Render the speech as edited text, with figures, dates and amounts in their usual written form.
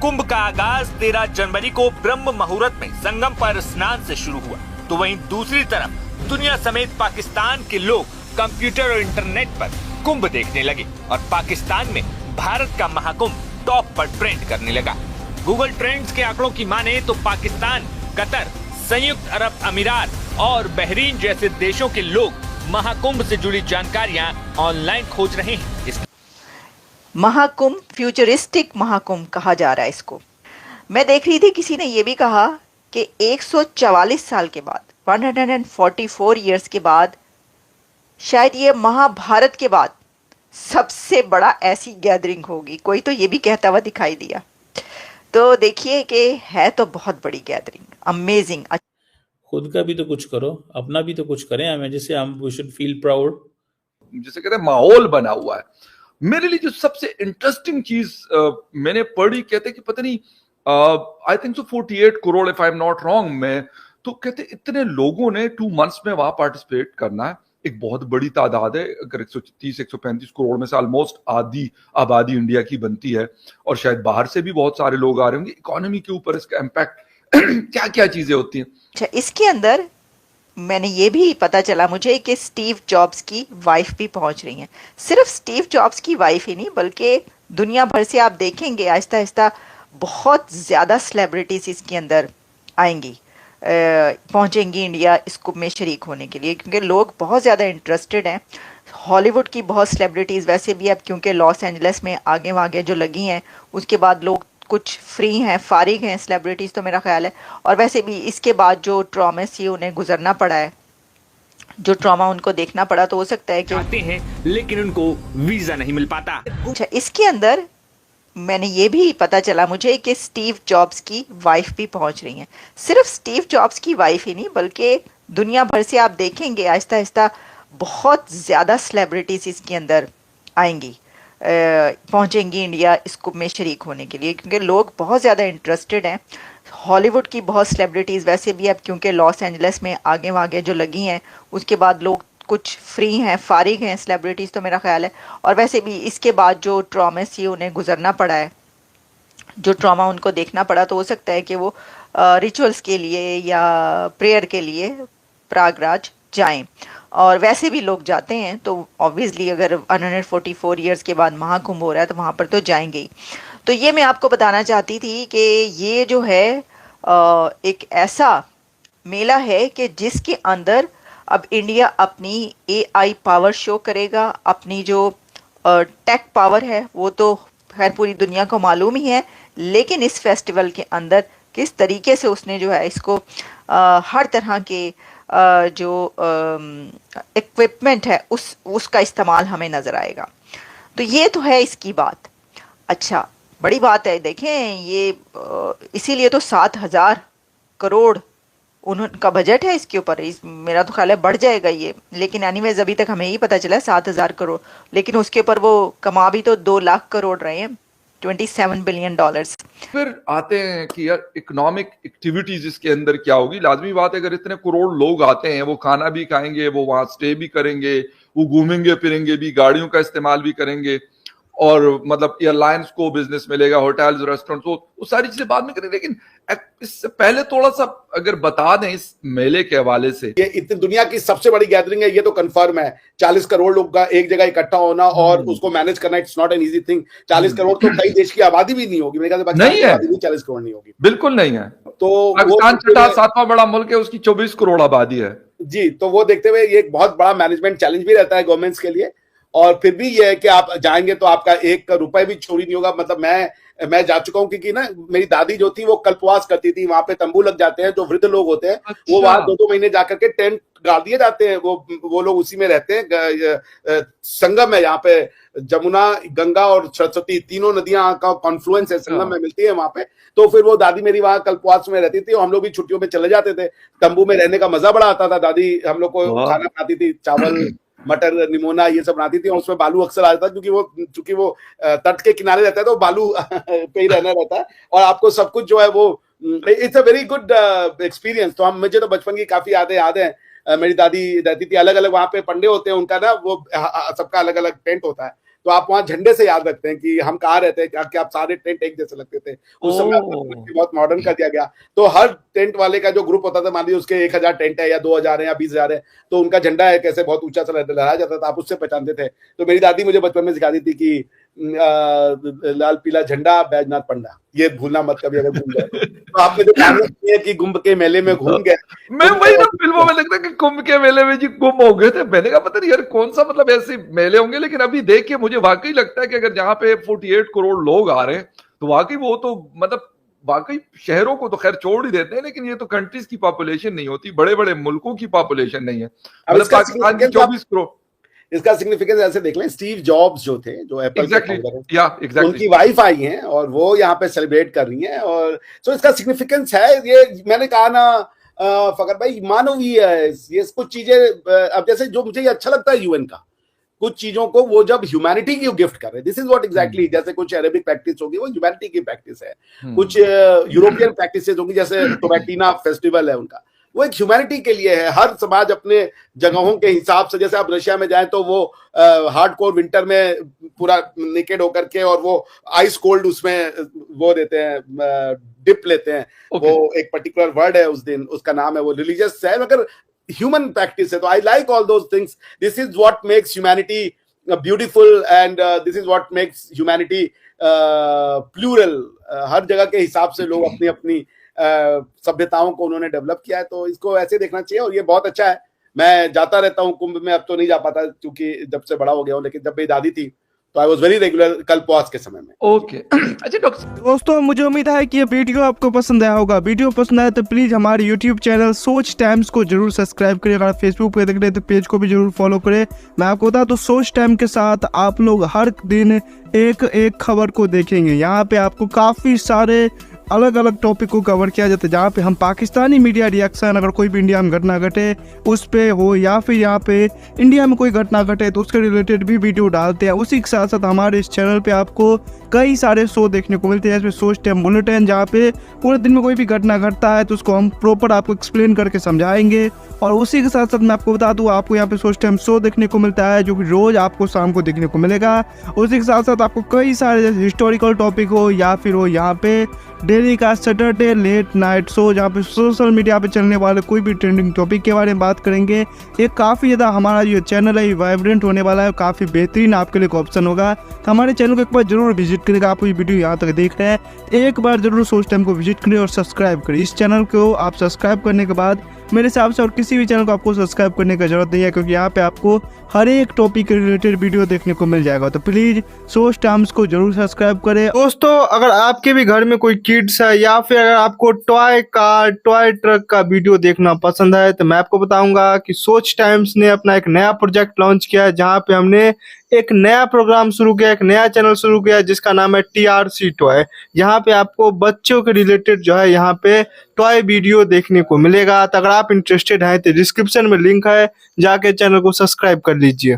कुंभ का आगाज 13 जनवरी को ब्रह्म मुहूर्त में संगम पर स्नान से शुरू हुआ, तो वहीं दूसरी तरफ दुनिया समेत पाकिस्तान के लोग कंप्यूटर और इंटरनेट पर कुंभ देखने लगे और पाकिस्तान में भारत का महाकुंभ टॉप पर ट्रेंड करने लगा। गूगल ट्रेंड्स के आंकड़ों की माने तो पाकिस्तान, कतर, संयुक्त अरब अमीरात और बहरीन जैसे देशों के लोग महाकुंभ से जुड़ी जानकारियां ऑनलाइन खोज रहे हैं। महाकुंभ, फ्यूचरिस्टिक महाकुंभ कहा जा रहा है इसको। मैं देख रही थी किसी ने ये भी कहा कि 144 साल के बाद, 144 इयर्स के बाद, शायद ये महाभारत के बाद सबसे बड़ा ऐसी गैदरिंग होगी। कोई तो ये भी कहता हुआ दिखाई दिया। तो देखिए कि है तो बहुत बड़ी गैदरिंग, अमेजिंग। खुद का भी तो कुछ करो, अपना भी तो कुछ करें। हमें जैसे हम वी शुड फील प्राउड, जैसे कहते हैं माहौल बना हुआ है। मेरे लिए जो सबसे इंटरेस्टिंग चीज मैंने पढ़ी, कहते कि पता नहीं I think so 48 crore if I am not wrong में, तो कहते इतने लोगों ने 2 मंथ्स में वहां पार्टिसिपेट करना है। एक बहुत बड़ी तादाद है। अगर 130-135 करोड़ में से ऑलमोस्ट आधी आबादी इंडिया की बनती है और शायद बाहर से भी बहुत सारे लोग आ रहे होंगे। इकोनॉमी के ऊपर इसका इम्पैक्ट क्या क्या चीजें होती हैं। अच्छा, इसके अंदर मैंने ये भी पता चला मुझे कि स्टीव जॉब्स की वाइफ भी पहुंच रही हैं। सिर्फ स्टीव जॉब्स की वाइफ ही नहीं, बल्कि दुनिया भर से आप देखेंगे आहिस्ता आहिस्ता बहुत ज़्यादा सेलिब्रिटीज इसके अंदर आएंगी, पहुंचेंगी इंडिया इस कुंभ में शरीक होने के लिए, क्योंकि लोग बहुत ज़्यादा इंटरेस्टेड हैं। हॉलीवुड की बहुत सेलिब्रिटीज़ वैसे भी अब क्योंकि लॉस एंजलिस में आगे वागे जो लगी हैं, उसके बाद लोग कुछ फ्री हैं, फारिग हैं सेलिब्रिटीज़, तो मेरा ख्याल है। और वैसे भी इसके बाद जो ट्रॉमा से उन्हें गुजरना पड़ा है, जो ट्रॉमा उनको देखना पड़ा, तो हो सकता है कि चाहते हैं लेकिन उनको वीजा नहीं मिल पाता। अच्छा, इसके अंदर मैंने ये भी पता चला मुझे कि स्टीव जॉब्स की वाइफ भी पहुंच रही हैं। सिर्फ स्टीव जॉब्स की वाइफ ही नहीं, बल्कि दुनिया भर से आप देखेंगे आहिस्ता आहिस्ता बहुत ज़्यादा सेलिब्रिटीज़ इसके अंदर आएंगी, पहुंचेंगी इंडिया इस कुंभ में शरीक होने के लिए, क्योंकि लोग बहुत ज़्यादा इंटरेस्टेड हैं। हॉलीवुड की बहुत सेलिब्रिटीज़ वैसे भी अब क्योंकि लॉस एंजलिस में आगे वागे जो लगी हैं, उसके बाद लोग कुछ फ्री हैं, फारिग हैं सेलिब्रिटीज़, तो मेरा ख्याल है। और वैसे भी इसके बाद जो ट्रॉमा से उन्हें गुजरना पड़ा है, जो ट्रॉमा उनको देखना पड़ा, तो हो सकता है कि वो रिचुअल्स के लिए या प्रेयर के लिए प्रयागराज जाएं। और वैसे भी लोग जाते हैं, तो ऑब्वियसली अगर 144 इयर्स के बाद महाकुंभ हो रहा है तो वहाँ पर तो जाएंगे ही। तो ये मैं आपको बताना चाहती थी कि ये जो है एक ऐसा मेला है कि जिसके अंदर अब इंडिया अपनी AI पावर शो करेगा। अपनी जो टेक पावर है वो तो खैर पूरी दुनिया को मालूम ही है, लेकिन इस फेस्टिवल के अंदर किस तरीके से उसने जो है इसको हर तरह के जो इक्विपमेंट है उसका इस्तेमाल हमें नज़र आएगा। तो ये तो है इसकी बात। अच्छा, बड़ी बात है, देखें ये इसीलिए तो 7,000 करोड़ उनका बजट है इसके ऊपर। मेरा तो ख्याल है बढ़ जाएगा ये, लेकिन एनीवेज अभी तक हमें ही पता चला 7,000 करोड़, लेकिन उसके ऊपर वो कमा भी तो 2 लाख करोड़ रहे हैं, $27 बिलियन। फिर आते हैं कि यार इकोनॉमिक एक्टिविटीज इसके अंदर क्या होगी। लाजमी बात है, अगर इतने करोड़ लोग आते हैं, वो खाना भी खाएंगे, वो वहां स्टे भी करेंगे, वो घूमेंगे फिरेंगे भी, गाड़ियों का इस्तेमाल भी करेंगे, और मतलब एयरलाइंस को बिजनेस मिलेगा, होटल्स, रेस्टोरेंट्स, वो सारी चीजें बाद में करेंगे। लेकिन इससे पहले थोड़ा सा अगर बता दें इस मेले के हवाले से। ये इतनी दुनिया की सबसे बड़ी गैदरिंग है, ये तो कंफर्म है। 40 करोड़ लोग का एक जगह इकट्ठा होना और उसको मैनेज करना, it's not an easy thing. 40 crore तो कई देश की आबादी भी नहीं होगी, मेरे ख्याल से नहीं है, 40 करोड़ नहीं होगी, बिल्कुल नहीं है। तो पाकिस्तान छठा 7वां बड़ा मुल्क है, उसकी 24 करोड़ आबादी है जी। तो वो देखते हुए ये एक बहुत बड़ा मैनेजमेंट चैलेंज भी रहता है गवर्नमेंट्स के लिए। और फिर भी ये है कि आप जाएंगे तो आपका 1 रुपए भी चोरी नहीं होगा। मतलब मैं जा चुका हूँ, क्योंकि ना मेरी दादी जो थी वो कल्पवास करती थी। वहां पे तंबू लग जाते हैं, जो वृद्ध लोग होते हैं वो वहां 2-2 महीने जाकर के टेंट गाड़ दिए जाते हैं, वो लोग उसी में रहते हैं। संगम है यहाँ पे, जमुना, गंगा और सरस्वती तीनों नदियां का कॉन्फ्लुएंस है, संगम में मिलती है वहां पे। तो फिर वो दादी मेरी वहां कल्पवास में रहती थी और हम लोग भी छुट्टियों में चले जाते थे। तंबू में रहने का मजा बड़ा आता था। दादी हम लोग को खाना बनाती थी, चावल, मटर, निमोना ये सब बनाती थी, और उसमें बालू अक्सर आ जाता है, क्योंकि वो तट के किनारे रहता है तो बालू पे ही रहना रहता है, और आपको सब कुछ जो है वो it's a very good experience. तो मुझे तो बचपन की काफी यादें हैं। मेरी दादी रहती थी, अलग अलग वहां पे पंडे होते हैं उनका ना, वो सबका अलग अलग टेंट होता है, तो आप वहां झंडे से याद रखते हैं कि हम कहाँ रहते हैं, क्या आप सारे टेंट एक जैसे लगते थे उस समय। बहुत मॉडर्न कर दिया गया, तो हर टेंट वाले का जो ग्रुप होता था, मान लीजिए उसके 1000 टेंट है या 2000 है या 20,000 है, तो उनका झंडा है कैसे बहुत ऊंचा सा लहराया जाता था, आप उससे पहचानते थे। तो मेरी दादी मुझे बचपन में सिखाती थी कि लाल पीला झंडा बैजनाथ पंडा, ये भूलना मत कभी अगर भूल जाए तो। आपने जो कहानी सुनी है कि कुंभ के मेले में घूम गए, मैं वही ना फिल्मों में लगता है कि कुंभ के मेले में जी गुम हो गए थे। मैंने कहा पता नहीं यार कौन सा मतलब ऐसे मेले होंगे, लेकिन अभी देख के मुझे वाकई लगता है कि अगर जहां पे 48 करोड़ लोग आ रहे हैं तो वाकई वो तो मतलब वाकई शहरों को तो खैर छोड़ ही देते हैं, लेकिन ये तो कंट्रीज की पॉपुलेशन नहीं होती, बड़े बड़े मुल्कों की पॉपुलेशन नहीं है। अब मतलब इसका पाकिस्तान की 24 करोड़। इसका सिग्निफिकेंस ऐसे देख लें, स्टीव जॉब्स जो थे, जो एप्पल एग्जैक्टली, के या उनकी एग्जैक्टली वाइफ आई हैं और वो यहाँ पे सेलिब्रेट कर रही हैं, और सो इसका सिग्निफिकेंस है। ये मैंने कहा ना फकर भाई, मानवीय है ये कुछ चीजें। अब जैसे जो मुझे ये अच्छा लगता है यूएन का, कुछ चीजों को वो जब ह्यूमैनिटी की गिफ्ट कर रहे हैं, दिस इज व्हाट एग्जैक्टली, जैसे कुछ अरेबिक प्रैक्टिस होगी वो ह्यूमैनिटी की प्रैक्टिस है, कुछ यूरोपियन प्रैक्टिसेस होगी, जैसे टोबैटिना फेस्टिवल है उनका, वो एक ह्यूमैनिटी के लिए है। हर समाज अपने जगहों के हिसाब से, जैसे आप रशिया में जाएं तो वो हार्डकोर विंटर में पूरा नेकेड होकर के, और वो आइस कोल्ड उसमें वो देते हैं, डिप लेते हैं। वो एक पर्टिकुलर वर्ड है उस दिन, उसका नाम है, वो रिलीजियस है मगर ह्यूमन प्रैक्टिस है। तो I like all those things. This is what makes humanity beautiful, and this is what makes humanity plural. हर जगह के हिसाब से लोग अपनी अपनी सभ्यताओं को उन्होंने डेवलप किया है, तो इसको ऐसे देखना चाहिए और ये बहुत अच्छा है। मैं जाता रहता हूँ कुंभ में, अब तो नहीं जा पाता क्योंकि जब से बड़ा हो गया हूँ, लेकिन जब मेरी दादी थी तो आई वॉज वेरी रेगुलर कल्पवास के समय में। ओके अच्छा डॉक्टर दोस्तों, मुझे उम्मीद है कि ये वीडियो आपको पसंद आया होगा। वीडियो पसंद आया तो प्लीज़ हमारे यूट्यूब चैनल सोच टाइम्स को जरूर सब्सक्राइब करें। अगर फेसबुक पे देख रहे हैं तो पेज को भी जरूर फॉलो करें। मैं आपको बता दूं, सोच टाइम के साथ आप लोग हर दिन एक खबर को देखेंगे। यहाँ पे आपको काफ़ी सारे अलग अलग टॉपिक को कवर किया जाता है, जहाँ पे हम पाकिस्तानी मीडिया रिएक्शन, अगर कोई भी इंडिया में घटना घटे उस पे हो, या फिर यहाँ पे इंडिया में कोई घटना घटे तो उसके रिलेटेड भी वीडियो डालते हैं। उसी के साथ साथ हमारे इस चैनल पे आपको कई सारे शो देखने को मिलते हैं, जैसे सोच टाइम बुलेटिन, जहाँ पे पूरे दिन में कोई भी घटना घटता है तो उसको हम प्रॉपर आपको एक्सप्लेन करके समझाएंगे। और उसी के साथ साथ मैं आपको बता दूं, आपको यहाँ पे सोच टाइम शो देखने को मिलता है जो कि रोज़ आपको शाम को देखने को मिलेगा। उसी के साथ साथ आपको कई सारे जैसे हिस्टोरिकल टॉपिक हो या फिर हो यहाँ पे डेली का सैटरडे लेट नाइट शो, जहाँ पे सोशल मीडिया पे चलने वाले कोई भी ट्रेंडिंग टॉपिक के बारे में बात करेंगे। ये काफ़ी ज़्यादा हमारा जो चैनल है वाइब्रेंट होने वाला है, काफ़ी बेहतरीन आपके लिए ऑप्शन होगा। तो हमारे चैनल को एक बार जरूर विजिट करेगा। आप ये वीडियो यहाँ तक देख रहे हैं, एक बार जरूर सोच टाइम को विजिट करें और सब्सक्राइब करें। इस चैनल को आप सब्सक्राइब करने के बाद मेरे हिसाब से और किसी भी चैनल को आपको सब्सक्राइब करने की जरूरत नहीं है, क्योंकि यहाँ पे आपको हर एक टॉपिक के रिलेटेड वीडियो देखने को मिल जाएगा। तो प्लीज सोच टाइम्स को जरूर सब्सक्राइब करें। दोस्तों, अगर आपके भी घर में कोई किड्स है या फिर अगर आपको टॉय कार, टॉय ट्रक का वीडियो देखना पसंद है, तो मैं आपको बताऊंगा कि सोच टाइम्स ने अपना एक नया प्रोजेक्ट लॉन्च किया है, जहाँ पे हमने एक नया प्रोग्राम शुरू किया, एक नया चैनल शुरू किया जिसका नाम है TRC टॉय। यहाँ पे आपको बच्चों के रिलेटेड जो है यहाँ पे टॉय वीडियो देखने को मिलेगा। तो अगर आप इंटरेस्टेड हैं तो डिस्क्रिप्शन में लिंक है, जाके चैनल को सब्सक्राइब कर लीजिए।